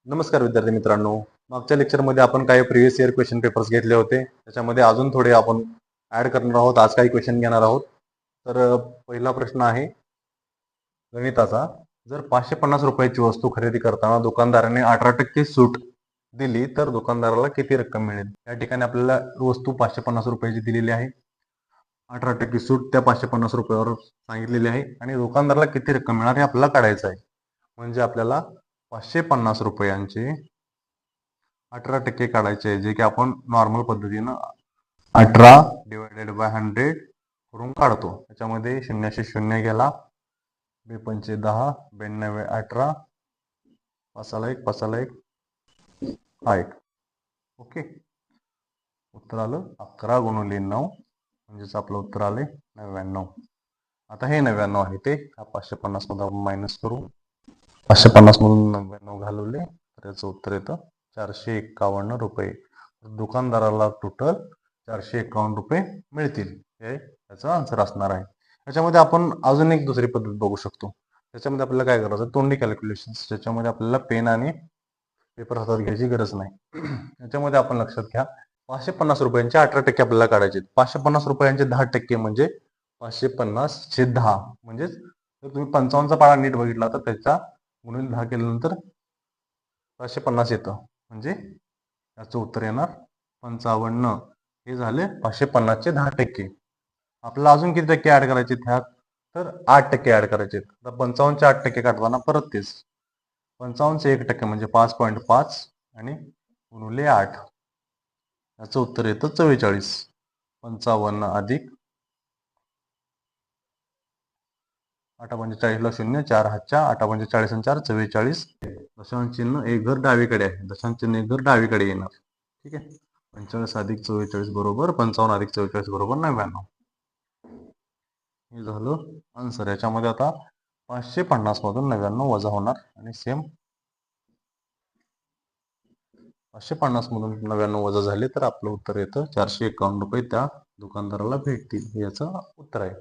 नमस्कार विद्यार्थी मित्रांनो. मागच्या लेक्चरमध्ये आपण काही प्रिव्हियस इयर क्वेश्चन पेपर्स घेतले होते. त्याच्यामध्ये अजून थोडे आपण ऍड करणार आहोत. आज काही क्वेश्चन घेणार आहोत. तर पहिला प्रश्न आहे गणिताचा. जर 550 रुपयाची वस्तू खरेदी करताना दुकानदाराने 18% सूट दिली तर दुकानदाराला किती रक्कम मिळेल? या ठिकाणी आपल्याला वस्तू 550 रुपयाची दिलेली आहे. 18% सूट त्या 550 रुपयावर सांगितलेली आहे आणि दुकानदाराला किती रक्कम मिळणार हे आपल्याला काढायचं आहे. म्हणजे आपल्याला 550 रुपयांचे 18% काढायचे, जे की आपण नॉर्मल पद्धतीनं 18 डिवायडेड बाय 100 करून काढतो. त्याच्यामध्ये 0 गेला, 2 10, 92 18, 5 1 हा 1. ओके, उत्तर आलं 11 गुणिले 9 म्हणजेच आपलं उत्तर आले 99. आता हे 99 आहे ते 550 मध्ये आपण मायनस करू. 550 मधून 99 घालवले तर याचं उत्तर येतं 451 रुपये. दुकानदाराला टोटल 451 रुपये मिळतील. हे याचा आन्सर असणार आहे. याच्यामध्ये आपण अजून एक दुसरी पद्धत बघू शकतो. त्याच्यामध्ये आपल्याला काय करायचं, तोंडी कॅल्क्युलेशन, ज्याच्यामध्ये आपल्याला पेन आणि पेपर हातात घ्यायची गरज नाही. याच्यामध्ये आपण लक्षात घ्या, 550 रुपयांचे 18% आपल्याला काढायचे. 550 रुपयांचे 10% म्हणजे 550/10. म्हणजेच जर तुम्ही 55चा पाढा नीट बघितला तर त्याचा गुणिले 10 केल्यानंतर 550 येतं. म्हणजे याचं उत्तर येणार 55. हे झाले 550चे 10%. आपल्याला अजून किती टक्के ऍड करायचे ह्यात, तर 8% ऍड करायचे. तर 55चे 8% काढताना परत तेच 55चे 1% म्हणजे 5.5 आणि गुणिले 8. याचं उत्तर येतं 44. 55 अधिक 8 ला 0, 4 हातच्या 8 40 आणि 4 44. दशांश चिन्ह एक घर डावीकडे आहे. दशांश चिन्ह एक घर डावीकडे येणार. ठीक आहे. 45 अधिक 44 बरोबर 55 अधिक 44 बरोबर 99. हे झालं आन्सर. याच्यामध्ये आता 550 मधून 99 वजा होणार आणि सेम 550 मधून 99 वजा झाले तर आपलं उत्तर येतं 451 रुपये त्या दुकानदाराला भेटतील. हे याचं उत्तर आहे.